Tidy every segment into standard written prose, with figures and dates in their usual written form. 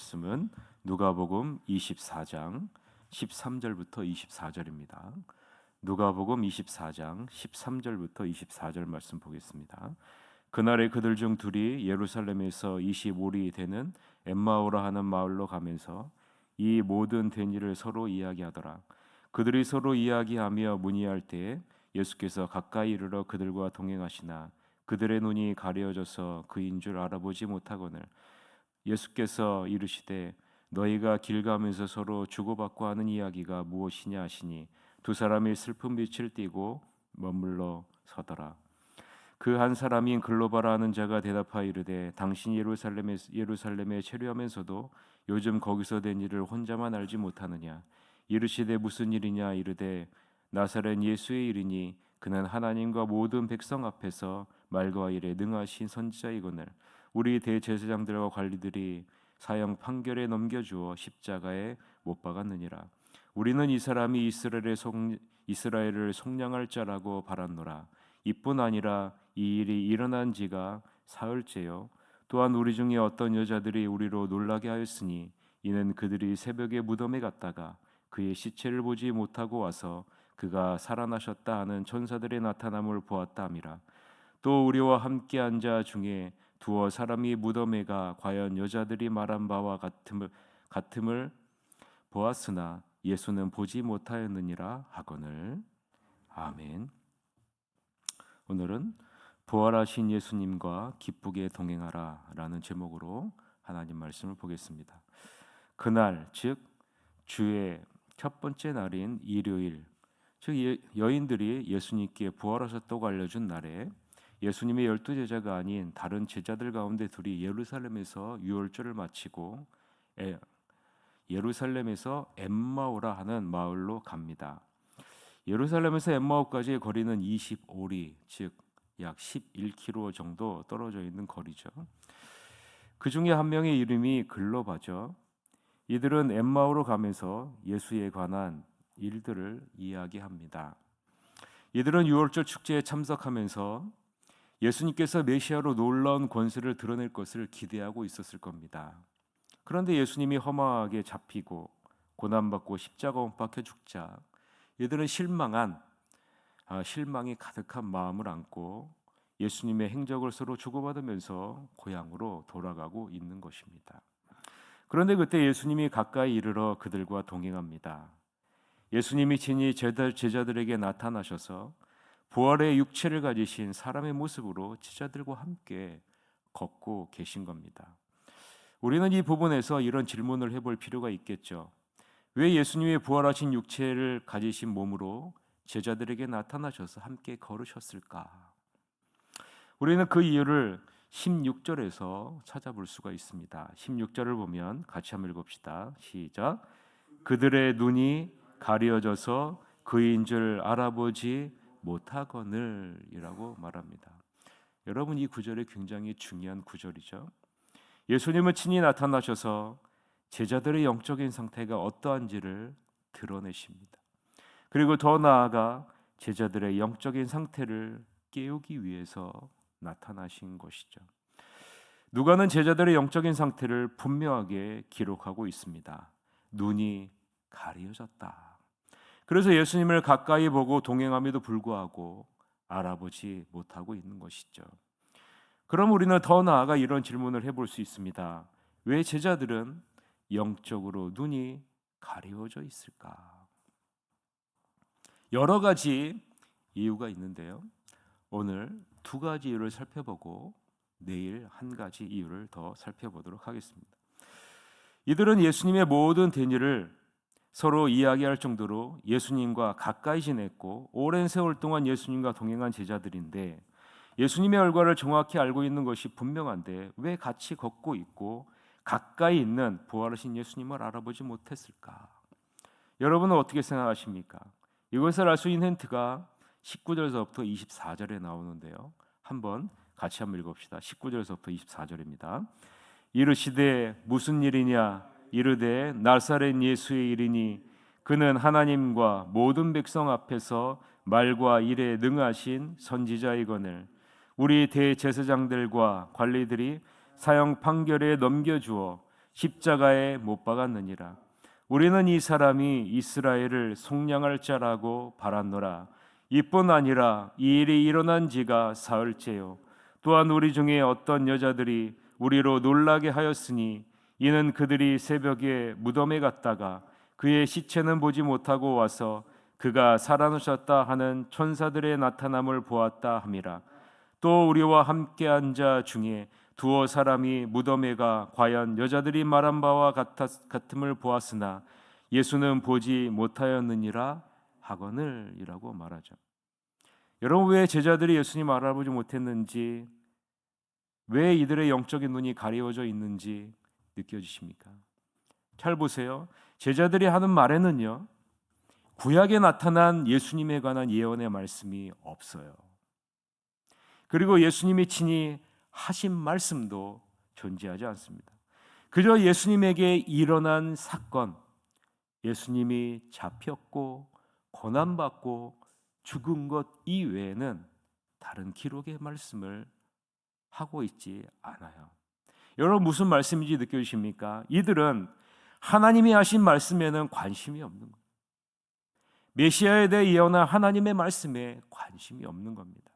말씀은 누가복음 24장 13절부터 24절입니다. 누가복음 24장 13절부터 24절 말씀 보겠습니다. 그날에 그들 중 둘이 예루살렘에서 25리 되는 엠마오라 하는 마을로 가면서 이 모든 된 일을 서로 이야기하더라. 그들이 서로 이야기하며 문의할 때에 예수께서 가까이 이르러 그들과 동행하시나 그들의 눈이 가려져서 그인 줄 알아보지 못하거늘 예수께서 이르시되 너희가 길 가면서 서로 주고받고 하는 이야기가 무엇이냐 하시니 두 사람이 슬픈 빛을 띠고 머물러 서더라. 그 한 사람인 글로바라 하는 자가 대답하여 이르되 당신이 예루살렘에 체류하면서도 요즘 거기서 된 일을 혼자만 알지 못하느냐. 이르시되 무슨 일이냐. 이르되 나사렛 예수의 일이니 그는 하나님과 모든 백성 앞에서 말과 일에 능하신 선지자이거늘 우리 대제사장들과 관리들이 사형 판결에 넘겨주어 십자가에 못 박았느니라. 우리는 이 사람이 이스라엘을 속량할 자라고 바랐노라. 이뿐 아니라 이 일이 일어난 지가 사흘째요. 또한 우리 중에 어떤 여자들이 우리로 놀라게 하였으니 이는 그들이 새벽에 무덤에 갔다가 그의 시체를 보지 못하고 와서 그가 살아나셨다 하는 천사들의 나타남을 보았다 함이라. 또 우리와 함께 한 자 중에 두어 사람이 무덤에 가 과연 여자들이 말한 바와 같음을 보았으나 예수는 보지 못하였느니라 하거늘. 아멘. 오늘은 부활하신 예수님과 기쁘게 동행하라라는 제목으로 하나님 말씀을 보겠습니다. 그날 즉 주의 첫 번째 날인 일요일, 즉 여인들이 예수님께 부활하셨다고 알려준 날에 예수님의 12제자가 아닌 다른 제자들 가운데 둘이 예루살렘에서 유월절을 마치고 예루살렘에서 엠마오라 하는 마을로 갑니다. 예루살렘에서 엠마오까지의 거리는 25리, 즉 약 11km 정도 떨어져 있는 거리죠. 그 중에 한 명의 이름이 글로바죠. 이들은 엠마오로 가면서 예수에 관한 일들을 이야기합니다. 이들은 유월절 축제에 참석하면서 예수님께서 메시아로 놀라운 권세를 드러낼 것을 기대하고 있었을 겁니다. 그런데 예수님이 험하게 잡히고 고난받고 십자가 못 박혀 죽자 이들은 실망이 가득한 마음을 안고 예수님의 행적을 서로 주고받으면서 고향으로 돌아가고 있는 것입니다. 그런데 그때 예수님이 가까이 이르러 그들과 동행합니다. 예수님이 친히 제자들에게 나타나셔서 부활의 육체를 가지신 사람의 모습으로 제자들과 함께 걷고 계신 겁니다. 우리는 이 부분에서 이런 질문을 해볼 필요가 있겠죠. 왜 예수님의 부활하신 육체를 가지신 몸으로 제자들에게 나타나셔서 함께 걸으셨을까? 우리는 그 이유를 16절에서 찾아볼 수가 있습니다. 16절을 보면 같이 한번 읽읍시다. 시작. 그들의 눈이 가려져서 그인 줄 알아보지 못하거늘이라고 말합니다. 여러분, 이 구절이 굉장히 중요한 구절이죠. 예수님은 친히 나타나셔서 제자들의 영적인 상태가 어떠한지를 드러내십니다. 그리고 더 나아가 제자들의 영적인 상태를 깨우기 위해서 나타나신 것이죠. 누가는 제자들의 영적인 상태를 분명하게 기록하고 있습니다. 눈이 가려졌다. 그래서 예수님을 가까이 보고 동행함에도 불구하고 알아보지 못하고 있는 것이죠. 그럼 우리는 더 나아가 이런 질문을 해볼 수 있습니다. 왜 제자들은 영적으로 눈이 가려져 있을까? 여러 가지 이유가 있는데요. 오늘 두 가지 이유를 살펴보고 내일 한 가지 이유를 더 살펴보도록 하겠습니다. 이들은 예수님의 모든 된 일을 서로 이야기할 정도로 예수님과 가까이 지냈고 오랜 세월 동안 예수님과 동행한 제자들인데 예수님의 얼굴을 정확히 알고 있는 것이 분명한데 왜 같이 걷고 있고 가까이 있는 부활하신 예수님을 알아보지 못했을까? 여러분은 어떻게 생각하십니까? 이것을 알 수 있는 힌트가 19절에서부터 24절에 나오는데요. 한번 같이 한번 읽읍시다. 19절에서부터 24절입니다. 이르시되 무슨 일이냐? 이르되 나사렛 예수의 일이니 그는 하나님과 모든 백성 앞에서 말과 일에 능하신 선지자이거늘 우리 대제사장들과 관리들이 사형 판결에 넘겨주어 십자가에 못 박았느니라. 우리는 이 사람이 이스라엘을 속량할 자라고 바랐노라. 이뿐 아니라 이 일이 일어난 지가 사흘째요. 또한 우리 중에 어떤 여자들이 우리로 놀라게 하였으니 이는 그들이 새벽에 무덤에 갔다가 그의 시체는 보지 못하고 와서 그가 살아나셨다 하는 천사들의 나타남을 보았다 함이라. 또 우리와 함께 한 자 중에 두어 사람이 무덤에 가 과연 여자들이 말한 바와 같음을 보았으나 예수는 보지 못하였느니라 하거늘이라고 말하죠. 여러분, 왜 제자들이 예수님 알아보지 못했는지, 왜 이들의 영적인 눈이 가려워져 있는지 느껴지십니까? 잘 보세요. 제자들이 하는 말에는요, 구약에 나타난 예수님에 관한 예언의 말씀이 없어요. 그리고 예수님이 친히 하신 말씀도 존재하지 않습니다. 그저 예수님에게 일어난 사건, 예수님이 잡혔고 고난받고 죽은 것 이외에는 다른 기록의 말씀을 하고 있지 않아요. 여러분, 무슨 말씀인지 느껴지십니까? 이들은 하나님이 하신 말씀에는 관심이 없는 거예요. 메시아에 대해 예언한 하나님의 말씀에 관심이 없는 겁니다.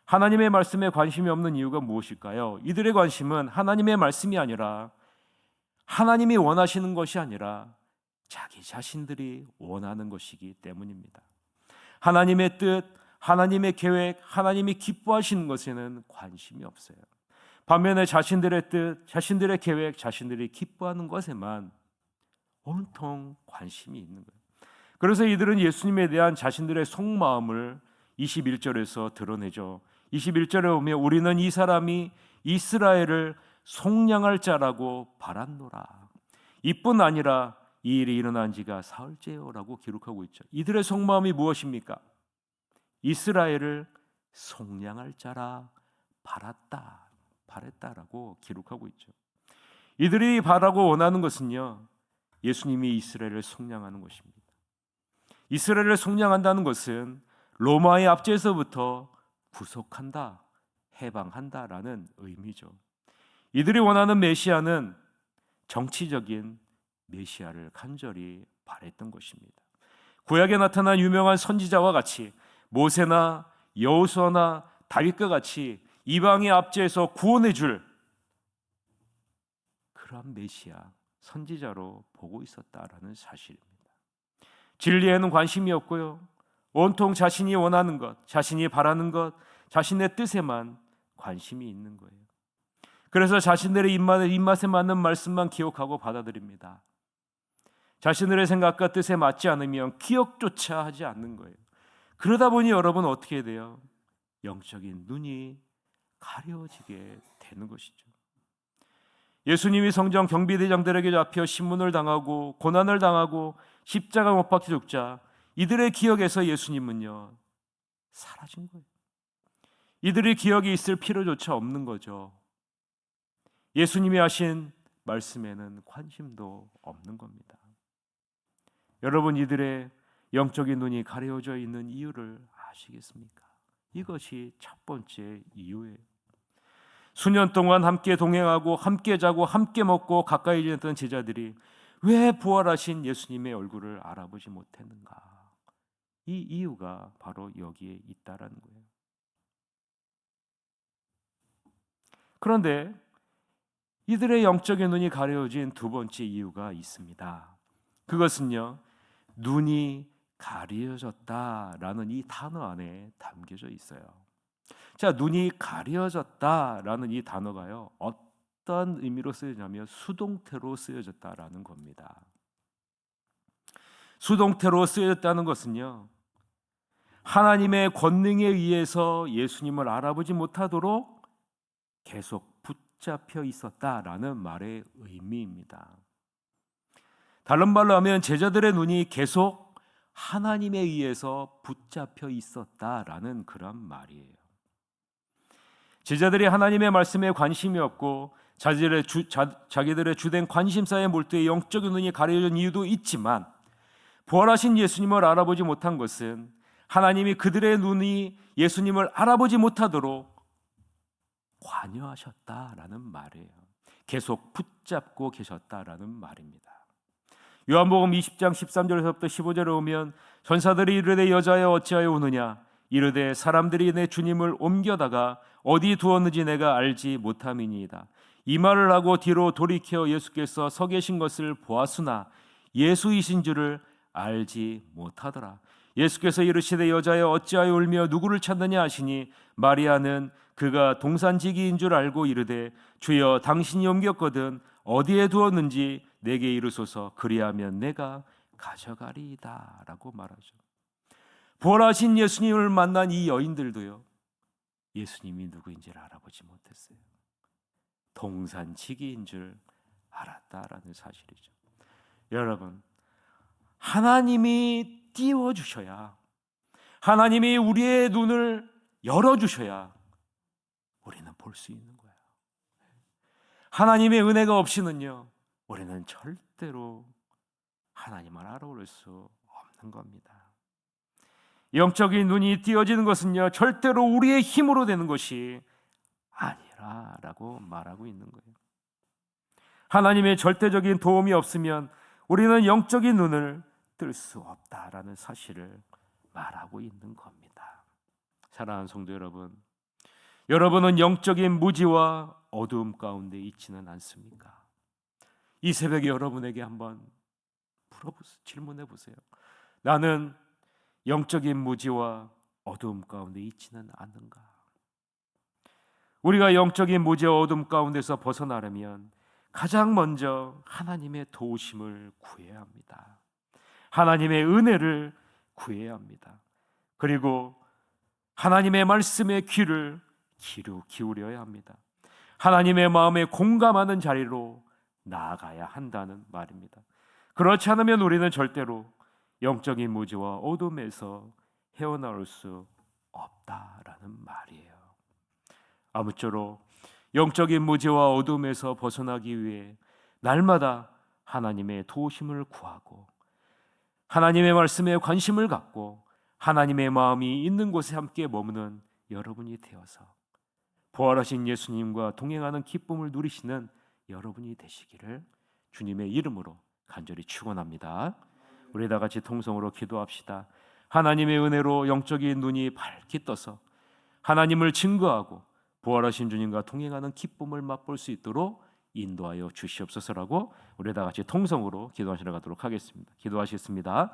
하나님의 말씀에 관심이 없는 이유가 무엇일까요? 이들의 관심은 하나님의 말씀이 아니라, 하나님이 원하시는 것이 아니라 자기 자신들이 원하는 것이기 때문입니다. 하나님의 뜻, 하나님의 계획, 하나님이 기뻐하시는 것에는 관심이 없어요. 반면에 자신들의 뜻, 자신들의 계획, 자신들이 기뻐하는 것에만 온통 관심이 있는 거예요. 그래서 이들은 예수님에 대한 자신들의 속마음을 21절에서 드러내죠. 21절에 보면 우리는 이 사람이 이스라엘을 속량할 자라고 바랐노라. 이뿐 아니라 이 일이 일어난 지가 사흘째요라고 기록하고 있죠. 이들의 속마음이 무엇입니까? 이스라엘을 속량할 자라 바랬다라고 기록하고 있죠. 이들이 바라고 원하는 것은요, 예수님이 이스라엘을 속량하는 것입니다. 이스라엘을 속량한다는 것은 로마의 압제에서부터 구속한다, 해방한다라는 의미죠. 이들이 원하는 메시아는 정치적인 메시아를 간절히 바랬던 것입니다. 구약에 나타난 유명한 선지자와 같이 모세나 여호수아나 다윗과 같이 이방의 압제에서 구원해 줄 그런 메시아, 선지자로 보고 있었다라는 사실입니다. 진리에는 관심이 없고요, 온통 자신이 원하는 것, 자신이 바라는 것, 자신의 뜻에만 관심이 있는 거예요. 그래서 자신들의 입맛에 맞는 말씀만 기억하고 받아들입니다. 자신들의 생각과 뜻에 맞지 않으면 기억조차 하지 않는 거예요. 그러다 보니 여러분 어떻게 돼요? 영적인 눈이 가려지게 되는 것이죠. 예수님이 성전 경비대장들에게 잡혀 신문을 당하고 고난을 당하고 십자가 못 박혀 죽자 이들의 기억에서 예수님은요, 사라진 거예요. 이들의 기억이 있을 필요조차 없는 거죠. 예수님이 하신 말씀에는 관심도 없는 겁니다. 여러분, 이들의 영적인 눈이 가려져 있는 이유를 아시겠습니까? 이것이 첫 번째 이유예요. 수년 동안 함께 동행하고 함께 자고 함께 먹고 가까이 지냈던 제자들이 왜 부활하신 예수님의 얼굴을 알아보지 못했는가? 이 이유가 바로 여기에 있다라는 거예요. 그런데 이들의 영적인 눈이 가려진 두 번째 이유가 있습니다. 그것은요, 눈이 가려졌다라는 이 단어 안에 담겨져 있어요. 자, 눈이 가려졌다라는 이 단어가요, 어떤 의미로 쓰여지냐면 수동태로 쓰여졌다라는 겁니다. 수동태로 쓰여졌다는 것은요, 하나님의 권능에 의해서 예수님을 알아보지 못하도록 계속 붙잡혀 있었다라는 말의 의미입니다. 다른 말로 하면 제자들의 눈이 계속 하나님에 의해서 붙잡혀 있었다라는 그런 말이에요. 제자들이 하나님의 말씀에 관심이 없고 자기들의 주된 관심사에 몰두해 영적인 눈이 가려진 이유도 있지만, 부활하신 예수님을 알아보지 못한 것은 하나님이 그들의 눈이 예수님을 알아보지 못하도록 관여하셨다라는 말이에요. 계속 붙잡고 계셨다라는 말입니다. 요한복음 20장 13절에서부터 15절에 오면 전사들이 이르되 여자여 어찌하여 우느냐 이르되 사람들이 내 주님을 옮겨다가 어디 두었는지 내가 알지 못함이니이다. 이 말을 하고 뒤로 돌이켜 예수께서 서 계신 것을 보았으나 예수이신 줄을 알지 못하더라. 예수께서 이르시되 여자여 어찌하여 울며 누구를 찾느냐 하시니 마리아는 그가 동산지기인 줄 알고 이르되 주여 당신이 옮겼거든 어디에 두었는지 내게 이르소서 그리하면 내가 가져가리이다 라고 말하죠. 부활하신 예수님을 만난 이 여인들도요, 예수님이 누구인지를 알아보지 못했어요. 동산지기인 줄 알았다라는 사실이죠. 여러분, 하나님이 띄워주셔야, 하나님이 우리의 눈을 열어주셔야 우리는 볼 수 있는 거예요. 하나님의 은혜가 없이는요, 우리는 절대로 하나님을 알아볼 수 없는 겁니다. 영적인 눈이 띄어지는 것은요, 절대로 우리의 힘으로 되는 것이 아니라라고 말하고 있는 거예요. 하나님의 절대적인 도움이 없으면 우리는 영적인 눈을 뜰 수 없다라는 사실을 말하고 있는 겁니다. 사랑하는 성도 여러분, 여러분은 영적인 무지와 어두움 가운데 있지는 않습니까? 이 새벽에 여러분에게 한번 질문해 보세요. 나는 영적인 무지와 어두움 가운데 있지는 않는가? 우리가 영적인 무지와 어두움 가운데서 벗어나려면 가장 먼저 하나님의 도우심을 구해야 합니다. 하나님의 은혜를 구해야 합니다. 그리고 하나님의 말씀에 귀를 기울여야 합니다. 하나님의 마음에 공감하는 자리로 나아가야 한다는 말입니다. 그렇지 않으면 우리는 절대로 영적인 무지와 어둠에서 헤어나올 수 없다라는 말이에요. 아무쪼록 영적인 무지와 어둠에서 벗어나기 위해 날마다 하나님의 도우심을 구하고 하나님의 말씀에 관심을 갖고 하나님의 마음이 있는 곳에 함께 머무는 여러분이 되어서 부활하신 예수님과 동행하는 기쁨을 누리시는 여러분이 되시기를 주님의 이름으로 간절히 축원합니다. 우리 다 같이 통성으로 기도합시다. 하나님의 은혜로 영적인 눈이 밝게 떠서 하나님을 증거하고 부활하신 주님과 동행하는 기쁨을 맛볼 수 있도록 인도하여 주시옵소서라고 우리 다 같이 통성으로 기도하시러 가도록 하겠습니다. 기도하시겠습니다.